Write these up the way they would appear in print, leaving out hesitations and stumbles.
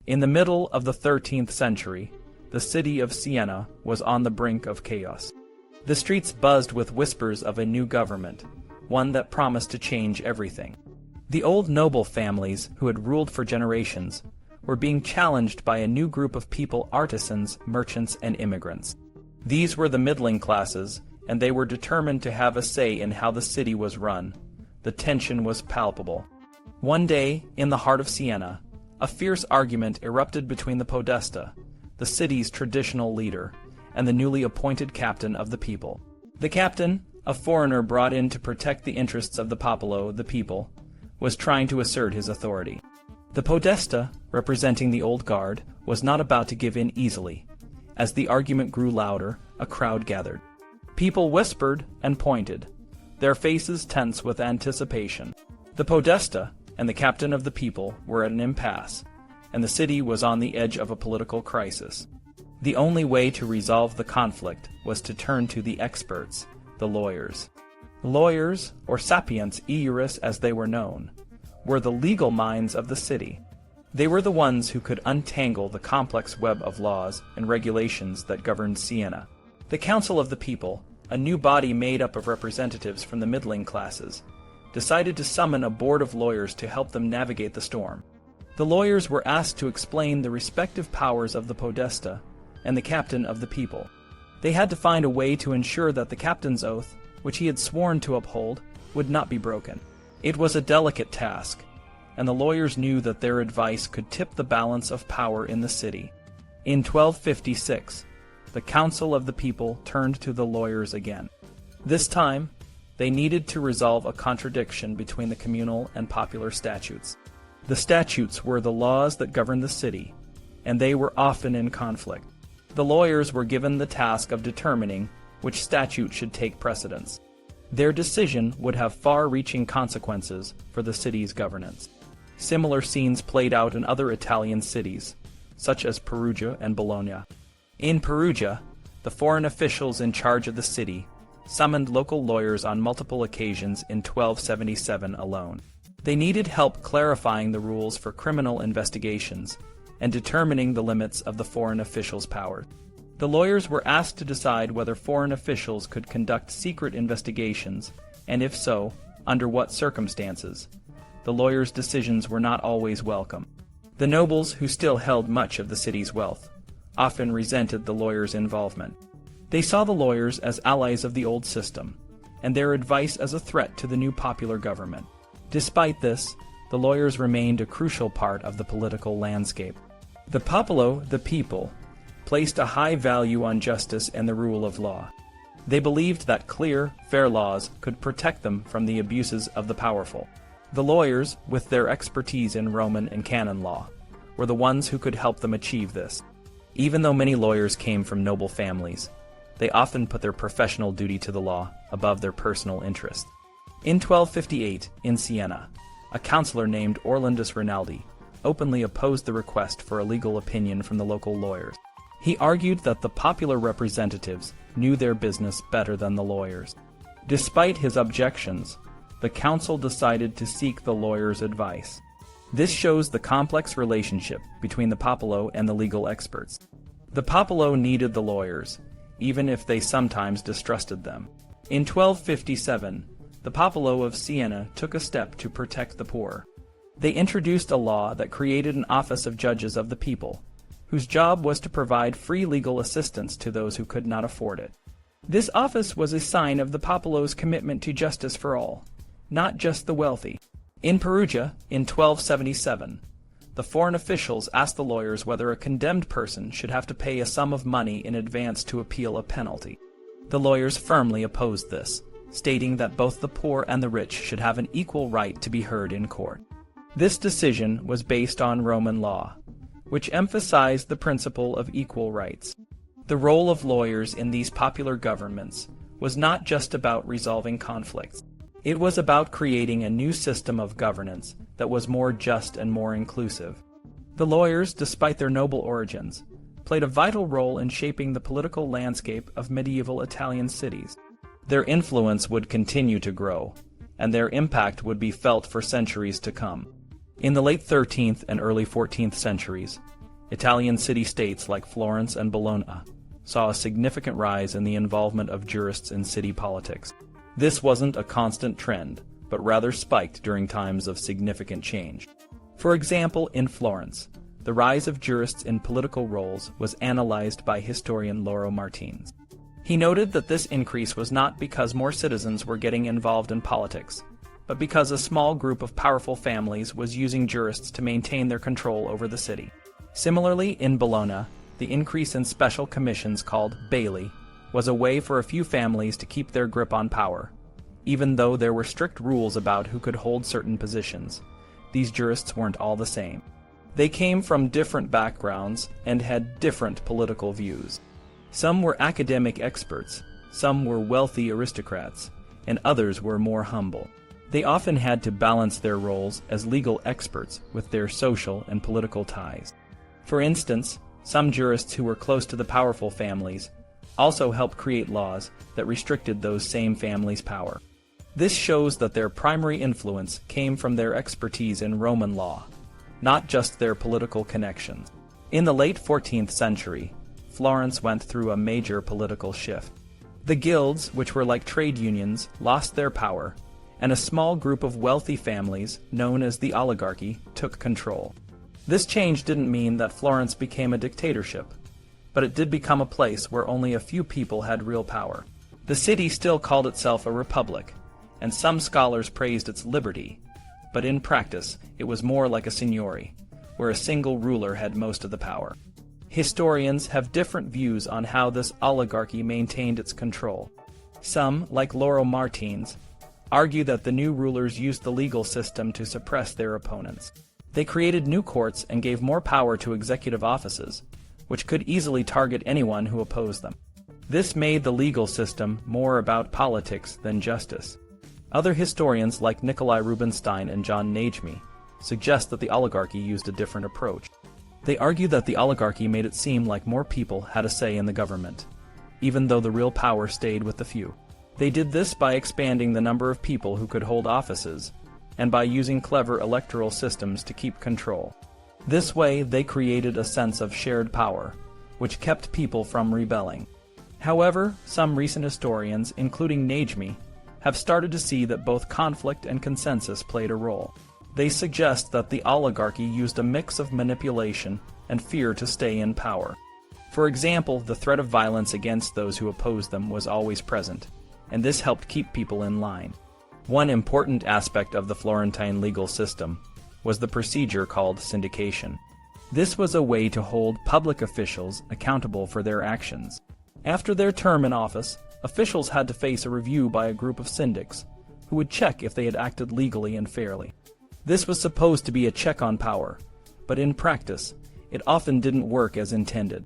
In the middle of the 13th century, the city of Siena was on the brink of chaos. The streets buzzed with whispers of a new government, one that promised to change everything. The old noble families who had ruled for generations were being challenged by a new group of people: artisans, merchants, and immigrants. These were the middling classes, and they were determined to have a say in how the city was run. The tension was palpable. One day, in the heart of Siena, a fierce argument erupted between the podesta, the city's traditional leader, and the newly appointed captain of the people. The captain, a foreigner brought in to protect the interests of the popolo, the people, was trying to assert his authority. The podesta, representing the old guard, was not about to give in easily. As the argument grew louder, a crowd gathered. People whispered and pointed, their faces tense with anticipation. The podesta and the captain of the people were at an impasse, and the city was on the edge of a political crisis. The only way to resolve the conflict was to turn to the experts, the lawyers. Lawyers, or sapiens iuris as they were known, were the legal minds of the city. They were the ones who could untangle the complex web of laws and regulations that governed Siena. The Council of the People, a new body made up of representatives from the middling classes, decided to summon a board of lawyers to help them navigate the storm. The lawyers were asked to explain the respective powers of the podesta and the captain of the people. They had to find a way to ensure that the captain's oath, which he had sworn to uphold, would not be broken. It was a delicate task, and the lawyers knew that their advice could tip the balance of power in the city. In 1256, the Council of the People turned to the lawyers again. This time, they needed to resolve a contradiction between the communal and popular statutes. The statutes were the laws that governed the city, and they were often in conflict. The lawyers were given the task of determining which statute should take precedence. Their decision would have far-reaching consequences for the city's governance. Similar scenes played out in other Italian cities, such as Perugia and Bologna. In Perugia, the foreign officials in charge of the city summoned local lawyers on multiple occasions in 1277 alone. They needed help clarifying the rules for criminal investigations and determining the limits of the foreign officials' powers. The lawyers were asked to decide whether foreign officials could conduct secret investigations, and if so, under what circumstances. The lawyers' decisions were not always welcome. The nobles, who still held much of the city's wealth, often resented the lawyers' involvement. They saw the lawyers as allies of the old system, and their advice as a threat to the new popular government. Despite this, the lawyers remained a crucial part of the political landscape. The popolo, the people, placed a high value on justice and the rule of law. They believed that clear, fair laws could protect them from the abuses of the powerful. The lawyers, with their expertise in Roman and canon law, were the ones who could help them achieve this. Even though many lawyers came from noble families, they often put their professional duty to the law above their personal interest. In 1258, in Siena, a councillor named Orlandus Rinaldi openly opposed the request for a legal opinion from the local lawyers. He argued that the popular representatives knew their business better than the lawyers. Despite his objections, the council decided to seek the lawyers' advice. This shows the complex relationship between the popolo and the legal experts. The popolo needed the lawyers, even if they sometimes distrusted them. In 1257, the popolo of Siena took a step to protect the poor. They introduced a law that created an office of judges of the people, whose job was to provide free legal assistance to those who could not afford it. This office was a sign of the popolo's commitment to justice for all, not just the wealthy. In Perugia, in 1277, the foreign officials asked the lawyers whether a condemned person should have to pay a sum of money in advance to appeal a penalty. The lawyers firmly opposed this, stating that both the poor and the rich should have an equal right to be heard in court. This decision was based on Roman law, which emphasized the principle of equal rights. The role of lawyers in these popular governments was not just about resolving conflicts. It was about creating a new system of governance that was more just and more inclusive. The lawyers, despite their noble origins, played a vital role in shaping the political landscape of medieval Italian cities. Their influence would continue to grow, and their impact would be felt for centuries to come. In the late 13th and early 14th centuries, Italian city-states like Florence and Bologna saw a significant rise in the involvement of jurists in city politics. This wasn't a constant trend, but rather spiked during times of significant change. For example, in Florence, the rise of jurists in political roles was analyzed by historian Lauro Martins. He noted that this increase was not because more citizens were getting involved in politics, but because a small group of powerful families was using jurists to maintain their control over the city. Similarly, in Bologna, the increase in special commissions called baili was a way for a few families to keep their grip on power. Even though there were strict rules about who could hold certain positions, these jurists weren't all the same. They came from different backgrounds and had different political views. Some were academic experts, some were wealthy aristocrats, and others were more humble. They often had to balance their roles as legal experts with their social and political ties. For instance, some jurists who were close to the powerful families also helped create laws that restricted those same families' power. This shows that their primary influence came from their expertise in Roman law, not just their political connections. In the late 14th century, Florence went through a major political shift. The guilds, which were like trade unions, lost their power, and a small group of wealthy families, known as the oligarchy, took control. This change didn't mean that Florence became a dictatorship, but it did become a place where only a few people had real power. The city still called itself a republic, and some scholars praised its liberty, but in practice it was more like a signory, where a single ruler had most of the power. Historians have different views on how this oligarchy maintained its control. Some, like Lauro Martins, argue that the new rulers used the legal system to suppress their opponents. They created new courts and gave more power to executive offices, which could easily target anyone who opposed them. This made the legal system more about politics than justice. Other historians like Nikolai Rubinstein and John Najmi suggest that the oligarchy used a different approach. They argue that the oligarchy made it seem like more people had a say in the government, even though the real power stayed with the few. They did this by expanding the number of people who could hold offices, and by using clever electoral systems to keep control. This way, they created a sense of shared power, which kept people from rebelling. However, some recent historians, including Najmi, have started to see that both conflict and consensus played a role. They suggest that the oligarchy used a mix of manipulation and fear to stay in power. For example, the threat of violence against those who opposed them was always present, and this helped keep people in line. One important aspect of the Florentine legal system was the procedure called syndication. This was a way to hold public officials accountable for their actions. After their term in office, officials had to face a review by a group of syndics, who would check if they had acted legally and fairly. This was supposed to be a check on power, but in practice, it often didn't work as intended.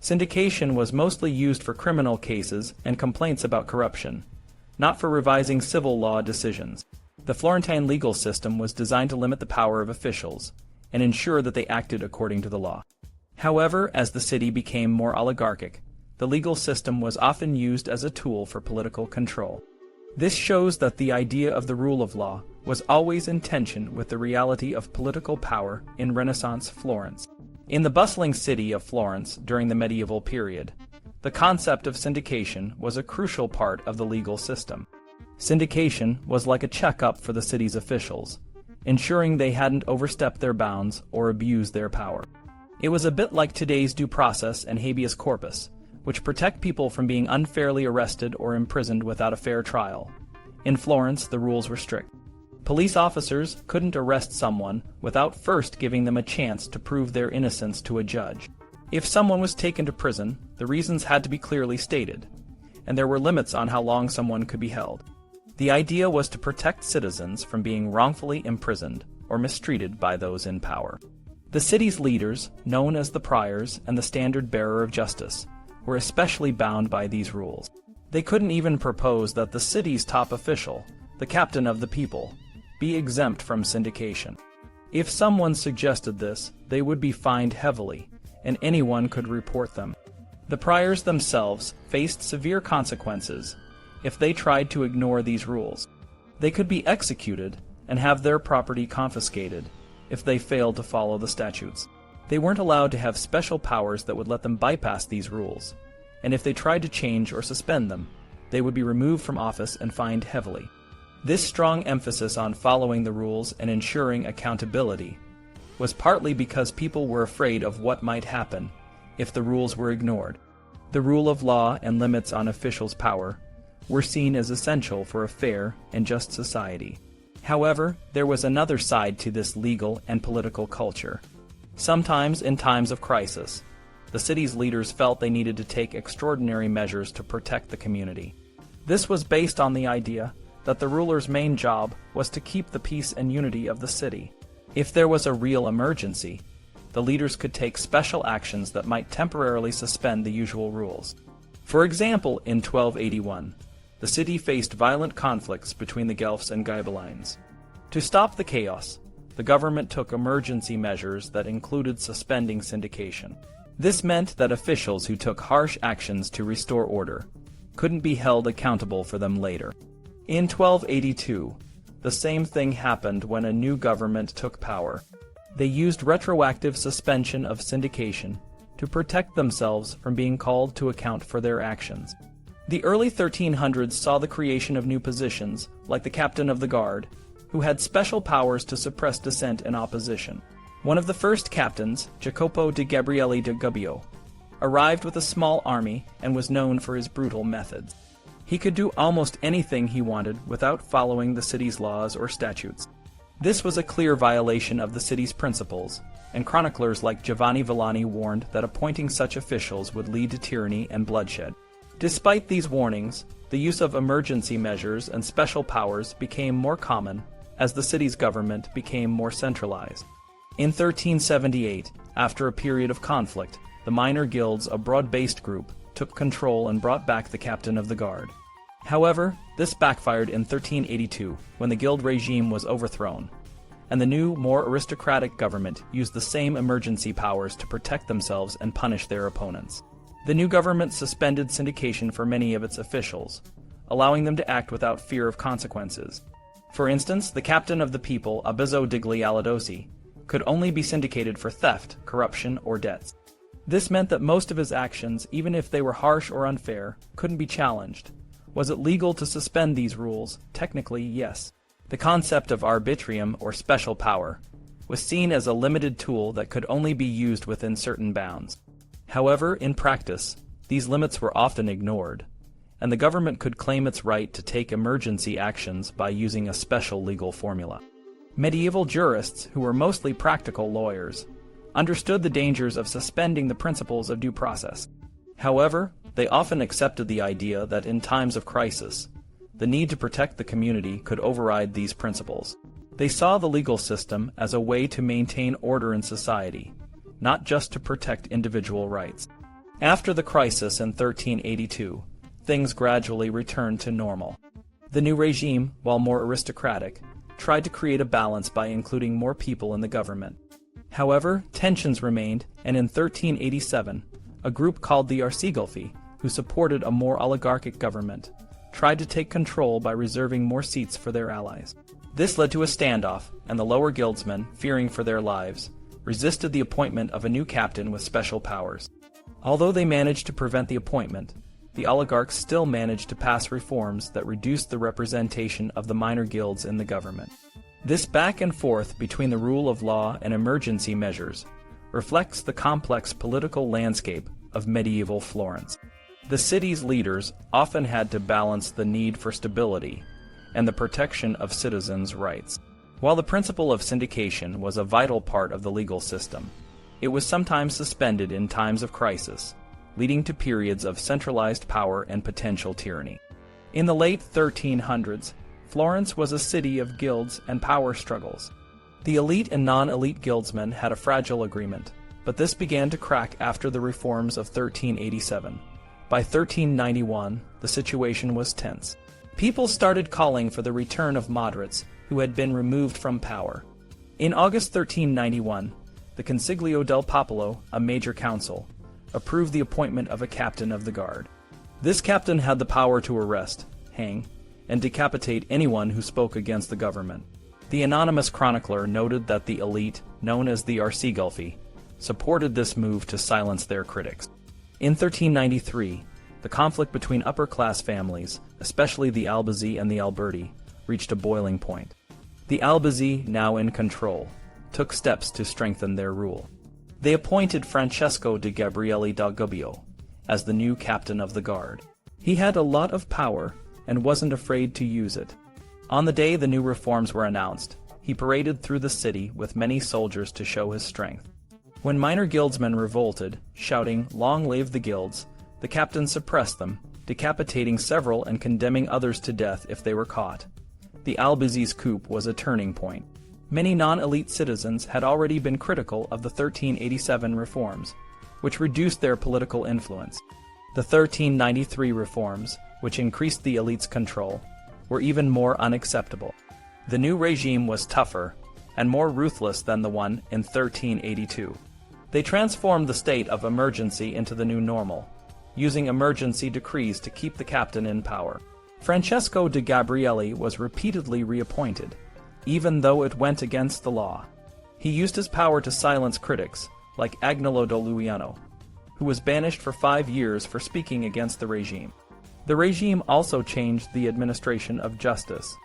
Syndication was mostly used for criminal cases and complaints about corruption, not for revising civil law decisions. The Florentine legal system was designed to limit the power of officials and ensure that they acted according to the law. However, as the city became more oligarchic, the legal system was often used as a tool for political control. This shows that the idea of the rule of law was always in tension with the reality of political power in Renaissance Florence. In the bustling city of Florence during the medieval period, the concept of syndication was a crucial part of the legal system. Syndication was like a checkup for the city's officials, ensuring they hadn't overstepped their bounds or abused their power. It was a bit like today's due process and habeas corpus, which protect people from being unfairly arrested or imprisoned without a fair trial. In Florence, the rules were strict. Police officers couldn't arrest someone without first giving them a chance to prove their innocence to a judge. If someone was taken to prison, the reasons had to be clearly stated, and there were limits on how long someone could be held. The idea was to protect citizens from being wrongfully imprisoned or mistreated by those in power. The city's leaders, known as the priors and the standard bearer of justice, were especially bound by these rules. They couldn't even propose that the city's top official, the captain of the people, be exempt from syndication. If someone suggested this, they would be fined heavily, and anyone could report them. The priors themselves faced severe consequences if they tried to ignore these rules. They could be executed and have their property confiscated if they failed to follow the statutes. They weren't allowed to have special powers that would let them bypass these rules, and if they tried to change or suspend them, they would be removed from office and fined heavily. This strong emphasis on following the rules and ensuring accountability was partly because people were afraid of what might happen if the rules were ignored. The rule of law and limits on officials' power were seen as essential for a fair and just society. However, there was another side to this legal and political culture. Sometimes, in times of crisis, the city's leaders felt they needed to take extraordinary measures to protect the community. This was based on the idea that the ruler's main job was to keep the peace and unity of the city. If there was a real emergency, the leaders could take special actions that might temporarily suspend the usual rules. For example, in 1281, the city faced violent conflicts between the Guelphs and Ghibellines. To stop the chaos, the government took emergency measures that included suspending syndication. This meant that officials who took harsh actions to restore order couldn't be held accountable for them later. In 1282, the same thing happened when a new government took power. They used retroactive suspension of syndication to protect themselves from being called to account for their actions. The early 1300s saw the creation of new positions, like the captain of the guard, who had special powers to suppress dissent and opposition. One of the first captains, Jacopo di Gabriele de Gubbio, arrived with a small army and was known for his brutal methods. He could do almost anything he wanted without following the city's laws or statutes. This was a clear violation of the city's principles, and chroniclers like Giovanni Villani warned that appointing such officials would lead to tyranny and bloodshed. Despite these warnings, the use of emergency measures and special powers became more common as the city's government became more centralized. In 1378, after a period of conflict, the minor guilds, a broad-based group, took control and brought back the captain of the guard. However, this backfired in 1382 when the guild regime was overthrown, and the new, more aristocratic government used the same emergency powers to protect themselves and punish their opponents. The new government suspended syndication for many of its officials, allowing them to act without fear of consequences. For instance, the captain of the people, Abizzo degli Aladosi, could only be syndicated for theft, corruption, or debts. This meant that most of his actions, even if they were harsh or unfair, couldn't be challenged. Was it legal to suspend these rules? Technically, yes. The concept of arbitrium, or special power, was seen as a limited tool that could only be used within certain bounds. However, in practice, these limits were often ignored, and the government could claim its right to take emergency actions by using a special legal formula. Medieval jurists, who were mostly practical lawyers, understood the dangers of suspending the principles of due process. However, they often accepted the idea that in times of crisis, the need to protect the community could override these principles. They saw the legal system as a way to maintain order in society, not just to protect individual rights. After the crisis in 1382, things gradually returned to normal. The new regime, while more aristocratic, tried to create a balance by including more people in the government. However, tensions remained, and in 1387, a group called the Arcigolfi, who supported a more oligarchic government, tried to take control by reserving more seats for their allies. This led to a standoff, and the lower guildsmen, fearing for their lives, resisted the appointment of a new captain with special powers. Although they managed to prevent the appointment, the oligarchs still managed to pass reforms that reduced the representation of the minor guilds in the government. This back and forth between the rule of law and emergency measures reflects the complex political landscape of medieval Florence. The city's leaders often had to balance the need for stability and the protection of citizens' rights. While the principle of syndication was a vital part of the legal system, it was sometimes suspended in times of crisis, leading to periods of centralized power and potential tyranny. In the late 1300s, Florence was a city of guilds and power struggles. The elite and non-elite guildsmen had a fragile agreement, but this began to crack after the reforms of 1387. By 1391, the situation was tense. People started calling for the return of moderates who had been removed from power. In August 1391, the Consiglio del Popolo, a major council, approved the appointment of a captain of the guard. This captain had the power to arrest, hang, and decapitate anyone who spoke against the government. The anonymous chronicler noted that the elite, known as the Arcigolfi, supported this move to silence their critics. In 1393, the conflict between upper-class families, especially the Albizzi and the Alberti, reached a boiling point. The Albizzi, now in control, took steps to strengthen their rule. They appointed Francesco di Gabriele da Gubbio as the new captain of the guard. He had a lot of power and wasn't afraid to use it. On the day the new reforms were announced, he paraded through the city with many soldiers to show his strength. When minor guildsmen revolted, shouting, "Long live the guilds," the captain suppressed them, decapitating several and condemning others to death if they were caught. The Albizzi's coup was a turning point. Many non-elite citizens had already been critical of the 1387 reforms, which reduced their political influence. The 1393 reforms, which increased the elite's control, were even more unacceptable. The new regime was tougher and more ruthless than the one in 1382. They transformed the state of emergency into the new normal, using emergency decrees to keep the captain in power. Francesco di Gabriele was repeatedly reappointed, even though it went against the law. He used his power to silence critics, like Agnolo da Luiano, who was banished for 5 years for speaking against the regime. The regime also changed the administration of justice.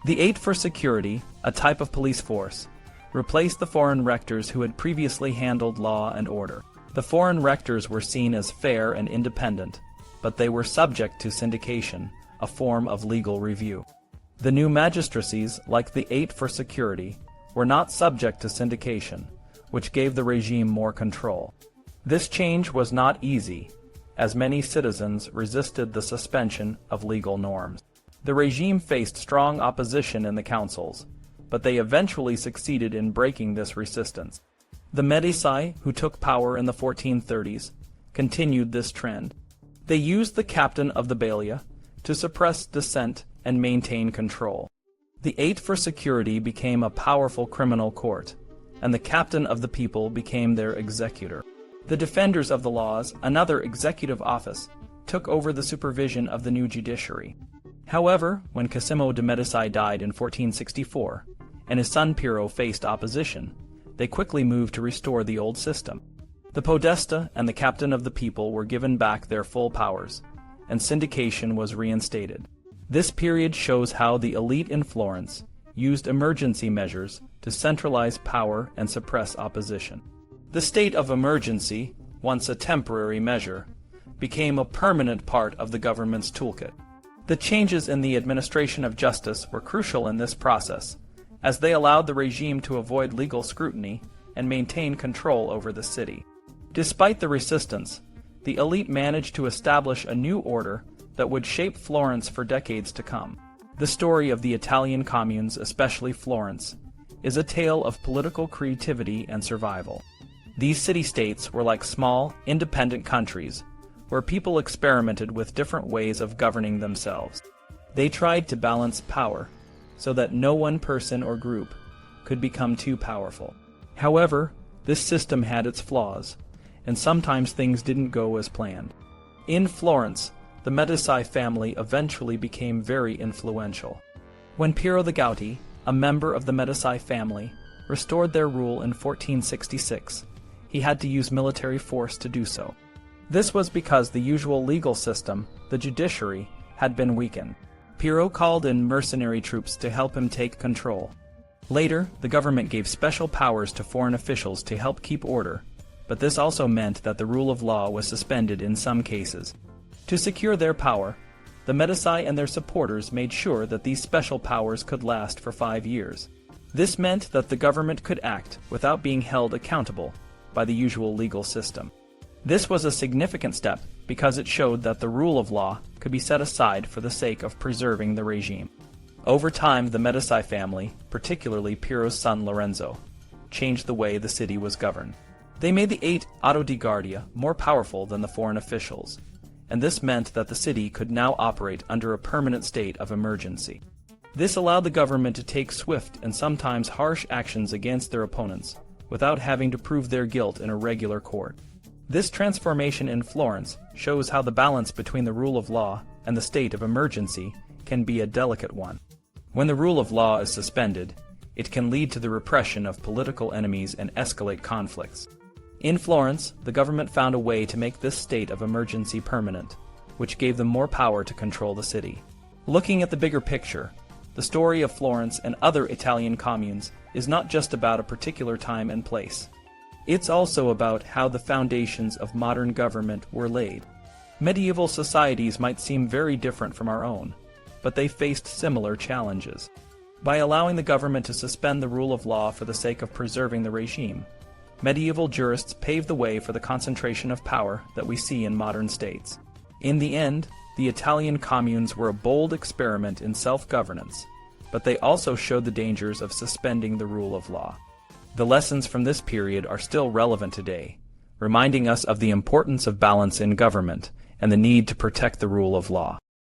The Eight for Security, a type of police force, replaced the foreign rectors who had previously handled law and order. The foreign rectors were seen as fair and independent, but they were subject to syndication, a form of legal review. The new magistracies, like the Eight for Security, were not subject to syndication, which gave the regime more control. This change was not easy, as many citizens resisted the suspension of legal norms. The regime faced strong opposition in the councils, but they eventually succeeded in breaking this resistance. The Medici, who took power in the 1430s, continued this trend. They used the captain of the Balia to suppress dissent and maintain control. The Eight for Security became a powerful criminal court, and the captain of the people became their executor. The Defenders of the Laws, another executive office, took over the supervision of the new judiciary. However, when Cosimo de' Medici died in 1464, and his son Piero faced opposition, they quickly moved to restore the old system. The podesta and the captain of the people were given back their full powers, and syndication was reinstated. This period shows how the elite in Florence used emergency measures to centralize power and suppress opposition. The state of emergency, once a temporary measure, became a permanent part of the government's toolkit. The changes in the administration of justice were crucial in this process, as they allowed the regime to avoid legal scrutiny and maintain control over the city. Despite the resistance, the elite managed to establish a new order that would shape Florence for decades to come. The story of the Italian communes, especially Florence, is a tale of political creativity and survival. These city-states were like small, independent countries, where people experimented with different ways of governing themselves. They tried to balance power, so that no one person or group could become too powerful. However, this system had its flaws, and sometimes things didn't go as planned. In Florence, the Medici family eventually became very influential. When Piero the Gouty, a member of the Medici family, restored their rule in 1466, he had to use military force to do so. This was because the usual legal system, the judiciary, had been weakened. Piero called in mercenary troops to help him take control. Later, the government gave special powers to foreign officials to help keep order, but this also meant that the rule of law was suspended in some cases. To secure their power, the Medici and their supporters made sure that these special powers could last for 5 years. This meant that the government could act without being held accountable by the usual legal system. This was a significant step because it showed that the rule of law could be set aside for the sake of preserving the regime. Over time, the Medici family, particularly Piero's son Lorenzo, changed the way the city was governed. They made the Eight Otto di Guardia more powerful than the foreign officials, and this meant that the city could now operate under a permanent state of emergency. This allowed the government to take swift and sometimes harsh actions against their opponents without having to prove their guilt in a regular court. This transformation in Florence shows how the balance between the rule of law and the state of emergency can be a delicate one. When the rule of law is suspended, it can lead to the repression of political enemies and escalate conflicts. In Florence, the government found a way to make this state of emergency permanent, which gave them more power to control the city. Looking at the bigger picture, the story of Florence and other Italian communes is not just about a particular time and place. It's also about how the foundations of modern government were laid. Medieval societies might seem very different from our own, but they faced similar challenges. By allowing the government to suspend the rule of law for the sake of preserving the regime, medieval jurists paved the way for the concentration of power that we see in modern states. In the end, the Italian communes were a bold experiment in self-governance, but they also showed the dangers of suspending the rule of law. The lessons from this period are still relevant today, reminding us of the importance of balance in government and the need to protect the rule of law.